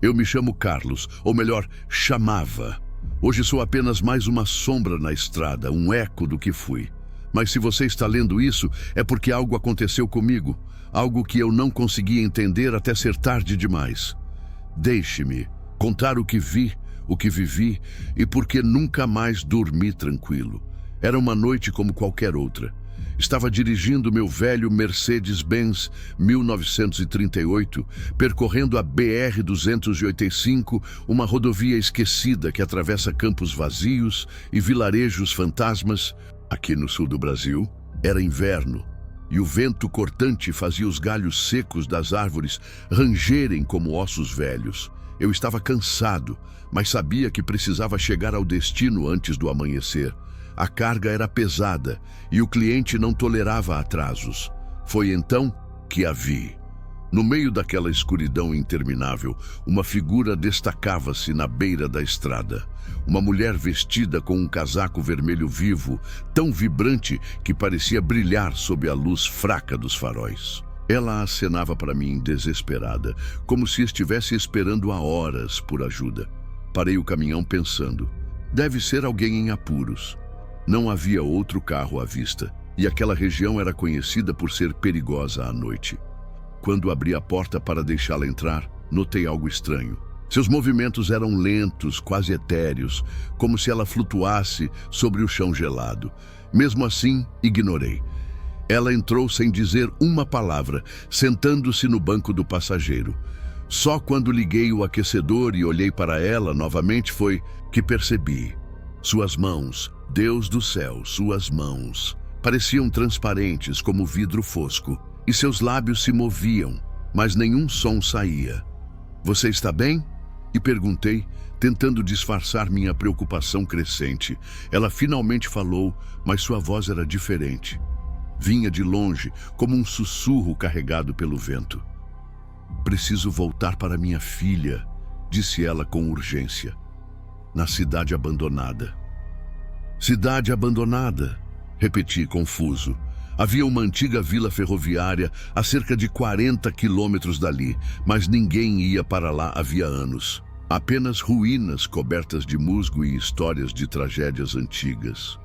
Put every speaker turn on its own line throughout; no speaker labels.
Eu me chamo Carlos, ou melhor, chamava. Hoje sou apenas mais uma sombra na estrada, um eco do que fui. Mas se você está lendo isso, é porque algo aconteceu comigo, algo que eu não conseguia entender até ser tarde demais. Deixe-me contar o que vi, o que vivi e por que nunca mais dormi tranquilo. Era uma noite como qualquer outra. Estava dirigindo meu velho Mercedes-Benz 1938, percorrendo a BR-285, uma rodovia esquecida que atravessa campos vazios e vilarejos fantasmas. Aqui no sul do Brasil, era inverno, e o vento cortante fazia os galhos secos das árvores rangerem como ossos velhos. Eu estava cansado, mas sabia que precisava chegar ao destino antes do amanhecer. A carga era pesada e o cliente não tolerava atrasos. Foi então que a vi. No meio daquela escuridão interminável, uma figura destacava-se na beira da estrada. Uma mulher vestida com um casaco vermelho vivo, tão vibrante que parecia brilhar sob a luz fraca dos faróis. Ela acenava para mim desesperada, como se estivesse esperando há horas por ajuda. Parei o caminhão pensando, deve ser alguém em apuros. Não havia outro carro à vista, e aquela região era conhecida por ser perigosa à noite. Quando abri a porta para deixá-la entrar, notei algo estranho. Seus movimentos eram lentos, quase etéreos, como se ela flutuasse sobre o chão gelado. Mesmo assim, ignorei. Ela entrou sem dizer uma palavra, sentando-se no banco do passageiro. Só quando liguei o aquecedor e olhei para ela novamente foi que percebi. Suas mãos, Deus do céu, suas mãos, pareciam transparentes como vidro fosco, e seus lábios se moviam, mas nenhum som saía. Você está bem? E perguntei, tentando disfarçar minha preocupação crescente. Ela finalmente falou, mas sua voz era diferente. Vinha de longe, como um sussurro carregado pelo vento. Preciso voltar para minha filha, disse ela com urgência. Na cidade abandonada. Cidade abandonada, repeti confuso. Havia uma antiga vila ferroviária a cerca de 40 quilômetros dali, mas ninguém ia para lá havia anos. Apenas ruínas cobertas de musgo e histórias de tragédias antigas.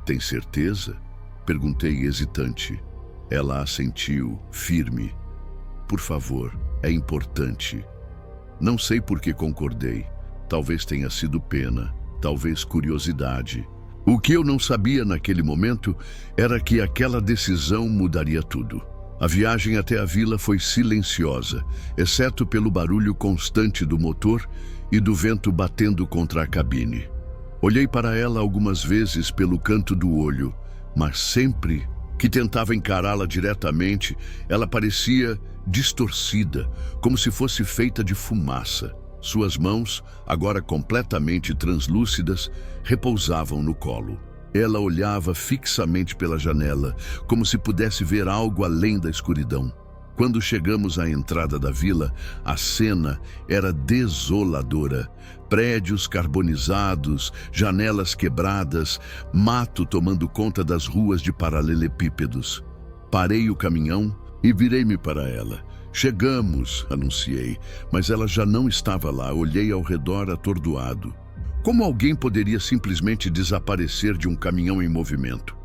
Tem certeza? Perguntei hesitante. Ela assentiu, firme. Por favor, é importante. Não sei por que concordei. Talvez tenha sido pena, talvez curiosidade. O que eu não sabia naquele momento era que aquela decisão mudaria tudo. A viagem até a vila foi silenciosa, exceto pelo barulho constante do motor e do vento batendo contra a cabine. Olhei para ela algumas vezes pelo canto do olho, mas sempre que tentava encará-la diretamente, ela parecia distorcida, como se fosse feita de fumaça. Suas mãos, agora completamente translúcidas, repousavam no colo. Ela olhava fixamente pela janela, como se pudesse ver algo além da escuridão. Quando chegamos à entrada da vila, a cena era desoladora. Prédios carbonizados, janelas quebradas, mato tomando conta das ruas de paralelepípedos. Parei o caminhão e virei-me para ela. Chegamos, anunciei, mas ela já não estava lá. Olhei ao redor atordoado. Como alguém poderia simplesmente desaparecer de um caminhão em movimento?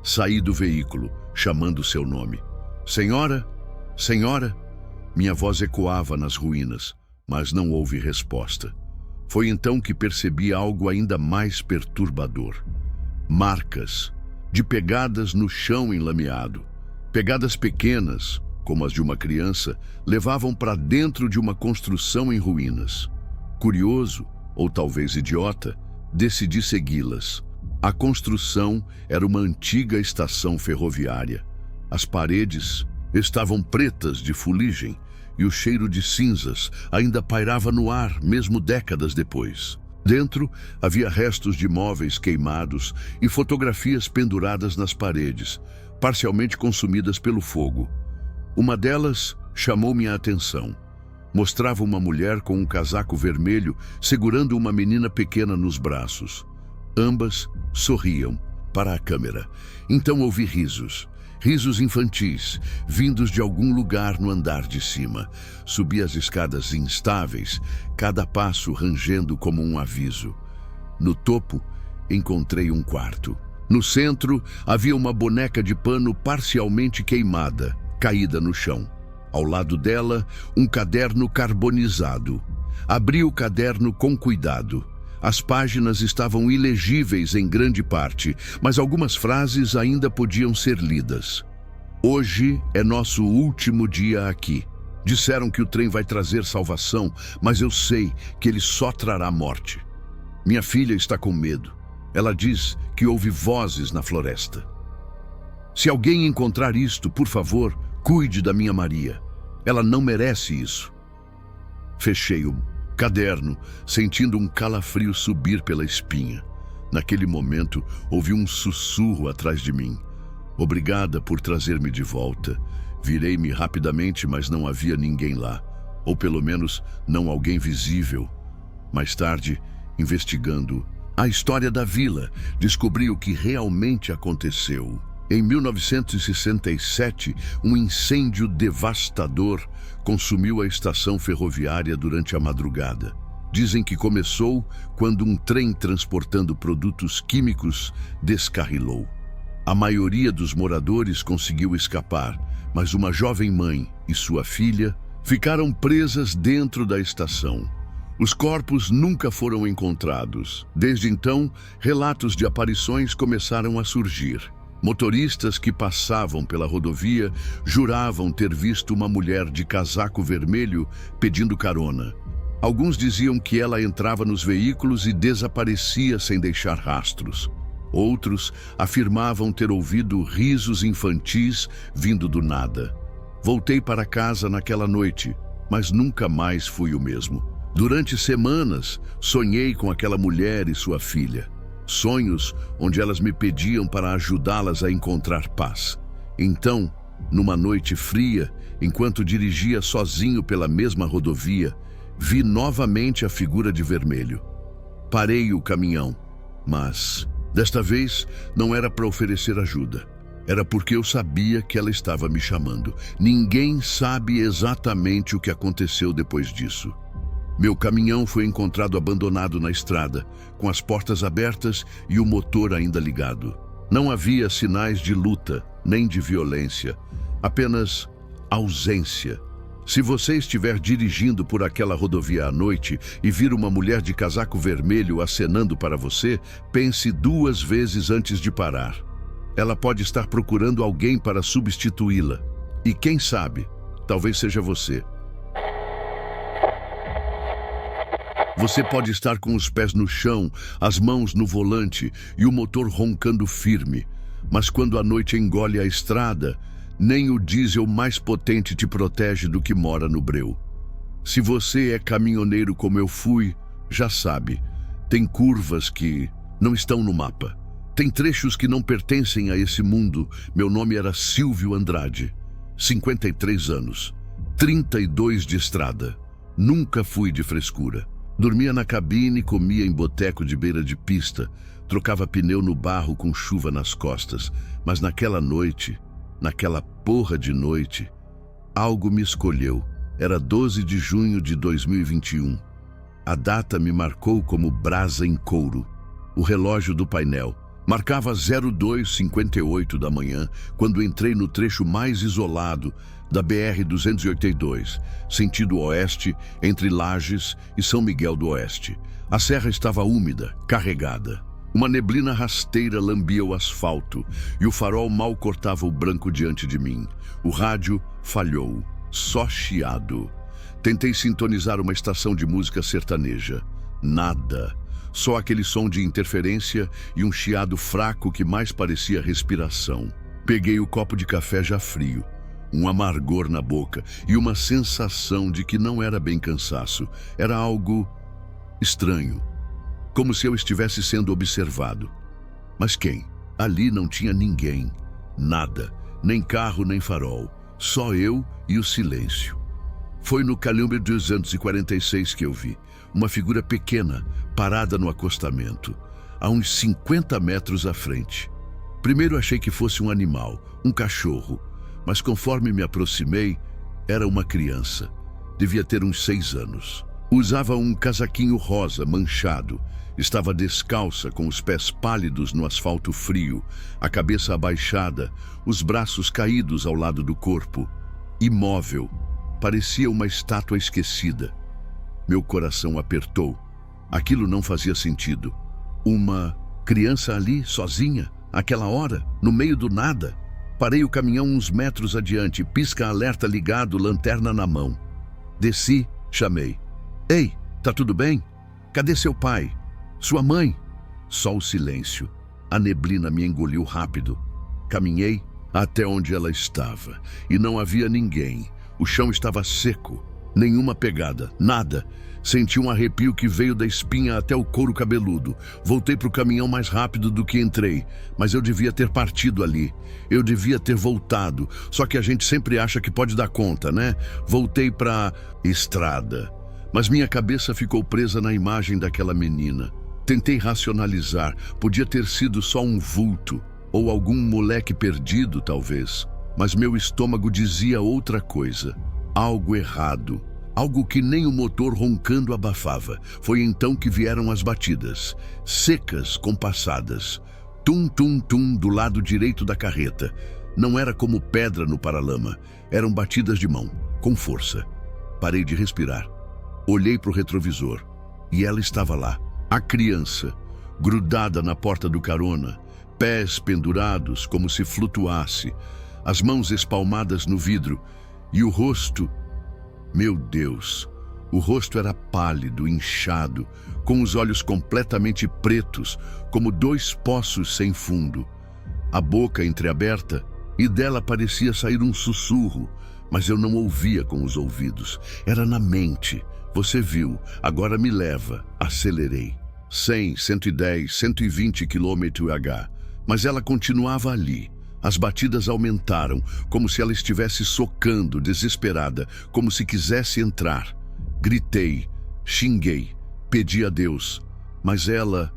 Saí do veículo, chamando seu nome. Senhora? Senhora? Minha voz ecoava nas ruínas, mas não houve resposta. Foi então que percebi algo ainda mais perturbador. Marcas, de pegadas no chão enlameado. Pegadas pequenas, como as de uma criança, levavam para dentro de uma construção em ruínas. Curioso, ou talvez idiota, decidi segui-las. A construção era uma antiga estação ferroviária. As paredes estavam pretas de fuligem e o cheiro de cinzas ainda pairava no ar, mesmo décadas depois. Dentro havia restos de móveis queimados e fotografias penduradas nas paredes, parcialmente consumidas pelo fogo. Uma delas chamou minha atenção. Mostrava uma mulher com um casaco vermelho segurando uma menina pequena nos braços. Ambas sorriam para a câmera. Então ouvi risos. Risos infantis, vindos de algum lugar no andar de cima. Subi as escadas instáveis, cada passo rangendo como um aviso. No topo, encontrei um quarto. No centro, havia uma boneca de pano parcialmente queimada, caída no chão. Ao lado dela, um caderno carbonizado. Abri o caderno com cuidado. As páginas estavam ilegíveis em grande parte, mas algumas frases ainda podiam ser lidas. Hoje é nosso último dia aqui. Disseram que o trem vai trazer salvação, mas eu sei que ele só trará morte. Minha filha está com medo. Ela diz que ouve vozes na floresta. Se alguém encontrar isto, por favor, cuide da minha Maria. Ela não merece isso. Fechei o caderno, sentindo um calafrio subir pela espinha. Naquele momento, ouvi um sussurro atrás de mim. Obrigada por trazer-me de volta. Virei-me rapidamente, mas não havia ninguém lá. Ou pelo menos, não alguém visível. Mais tarde, investigando a história da vila, descobri o que realmente aconteceu. Em 1967, um incêndio devastador consumiu a estação ferroviária durante a madrugada. Dizem que começou quando um trem transportando produtos químicos descarrilou. A maioria dos moradores conseguiu escapar, mas uma jovem mãe e sua filha ficaram presas dentro da estação. Os corpos nunca foram encontrados. Desde então, relatos de aparições começaram a surgir. Motoristas que passavam pela rodovia juravam ter visto uma mulher de casaco vermelho pedindo carona. Alguns diziam que ela entrava nos veículos e desaparecia sem deixar rastros. Outros afirmavam ter ouvido risos infantis vindo do nada. Voltei para casa naquela noite, mas nunca mais fui o mesmo. Durante semanas, sonhei com aquela mulher e sua filha. Sonhos onde elas me pediam para ajudá-las a encontrar paz. Então, numa noite fria, enquanto dirigia sozinho pela mesma rodovia, vi novamente a figura de vermelho. Parei o caminhão, mas, desta vez, não era para oferecer ajuda. Era porque eu sabia que ela estava me chamando. Ninguém sabe exatamente o que aconteceu depois disso. Meu caminhão foi encontrado abandonado na estrada, com as portas abertas e o motor ainda ligado. Não havia sinais de luta, nem de violência, apenas ausência. Se você estiver dirigindo por aquela rodovia à noite e vir uma mulher de casaco vermelho acenando para você, pense 2 vezes antes de parar. Ela pode estar procurando alguém para substituí-la. E quem sabe, talvez seja você. Você pode estar com os pés no chão, as mãos no volante e o motor roncando firme. Mas quando a noite engole a estrada, nem o diesel mais potente te protege do que mora no breu. Se você é caminhoneiro como eu fui, já sabe, tem curvas que não estão no mapa. Tem trechos que não pertencem a esse mundo. Meu nome era Silvio Andrade, 53 anos, 32 de estrada. Nunca fui de frescura. Dormia na cabine, comia em boteco de beira de pista, trocava pneu no barro com chuva nas costas. Mas naquela noite, naquela porra de noite, algo me escolheu. Era 12 de junho de 2021. A data me marcou como brasa em couro. O relógio do painel marcava 02:58 da manhã, quando entrei no trecho mais isolado da BR-282, sentido oeste, entre Lages e São Miguel do Oeste. A serra estava úmida, carregada. Uma neblina rasteira lambia o asfalto e o farol mal cortava o branco diante de mim. O rádio falhou, só chiado. Tentei sintonizar uma estação de música sertaneja. Nada. Só aquele som de interferência e um chiado fraco que mais parecia respiração. Peguei o copo de café já frio, um amargor na boca e uma sensação de que não era bem cansaço. Era algo estranho, como se eu estivesse sendo observado. Mas quem? Ali não tinha ninguém, nada, nem carro nem farol, só eu e o silêncio. Foi no quilômetro 246 que eu vi uma figura pequena, parada no acostamento, a uns 50 metros à frente. Primeiro achei que fosse um animal, um cachorro, mas conforme me aproximei, era uma criança. Devia ter uns 6 anos. Usava um casaquinho rosa manchado. Estava descalça, com os pés pálidos no asfalto frio, a cabeça abaixada, os braços caídos ao lado do corpo. Imóvel, parecia uma estátua esquecida. Meu coração apertou. Aquilo não fazia sentido. Uma criança ali, sozinha, àquela hora, no meio do nada. Parei o caminhão uns metros adiante, pisca-alerta ligado, lanterna na mão. Desci, chamei. Ei, tá tudo bem? Cadê seu pai? Sua mãe? Só o silêncio. A neblina me engoliu rápido. Caminhei até onde ela estava e não havia ninguém. O chão estava seco, nenhuma pegada, nada. Senti um arrepio que veio da espinha até o couro cabeludo. Voltei para o caminhão mais rápido do que entrei, mas eu devia ter partido ali. Eu devia ter voltado, só que a gente sempre acha que pode dar conta, né? Voltei para estrada, mas minha cabeça ficou presa na imagem daquela menina. Tentei racionalizar, podia ter sido só um vulto, ou algum moleque perdido, talvez. Mas meu estômago dizia outra coisa, algo errado, algo que nem o motor roncando abafava. Foi então que vieram as batidas, secas, compassadas. Tum, tum, tum, do lado direito da carreta. Não era como pedra no paralama, eram batidas de mão, com força. Parei de respirar. Olhei para o retrovisor, e ela estava lá. A criança, grudada na porta do carona, pés pendurados como se flutuasse, as mãos espalmadas no vidro, e o rosto... Meu Deus! O rosto era pálido, inchado, com os olhos completamente pretos, como 2 poços sem fundo. A boca entreaberta, e dela parecia sair um sussurro, mas eu não ouvia com os ouvidos. Era na mente. Você viu, agora me leva. Acelerei. 100, 110, 120 km/h. Mas ela continuava ali. As batidas aumentaram, como se ela estivesse socando, desesperada, como se quisesse entrar. Gritei, xinguei, pedi a Deus. Mas ela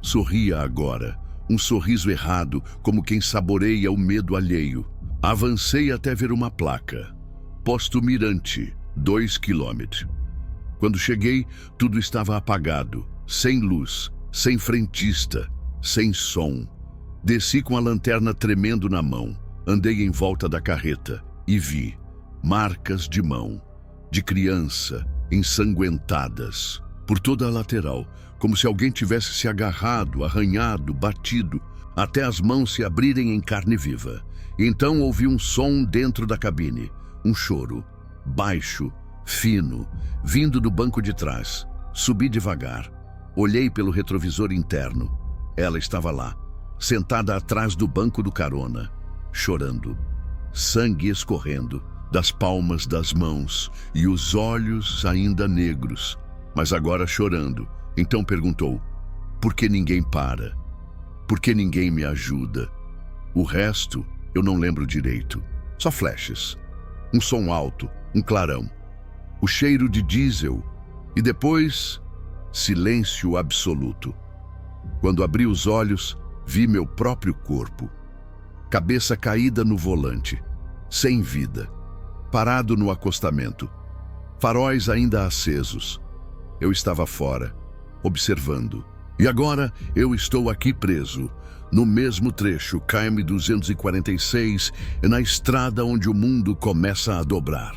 sorria agora, um sorriso errado, como quem saboreia o medo alheio. Avancei até ver uma placa. Posto Mirante, 2 km. Quando cheguei, tudo estava apagado, sem luz, sem frentista, sem som. Desci com a lanterna tremendo na mão, andei em volta da carreta e vi marcas de mão, de criança, ensanguentadas, por toda a lateral, como se alguém tivesse se agarrado, arranhado, batido, até as mãos se abrirem em carne viva. Então ouvi um som dentro da cabine, um choro, baixo, fino, vindo do banco de trás. Subi devagar, olhei pelo retrovisor interno. Ela estava lá, sentada atrás do banco do carona, chorando, sangue escorrendo das palmas das mãos e os olhos ainda negros, mas agora chorando. Então perguntou, por que ninguém para? Por que ninguém me ajuda? O resto eu não lembro direito, só flashes, um som alto, um clarão, o cheiro de diesel e depois silêncio absoluto. Quando abri os olhos, vi meu próprio corpo, cabeça caída no volante, sem vida, parado no acostamento, faróis ainda acesos. Eu estava fora, observando. E agora eu estou aqui preso, no mesmo trecho KM 246, na estrada onde o mundo começa a dobrar.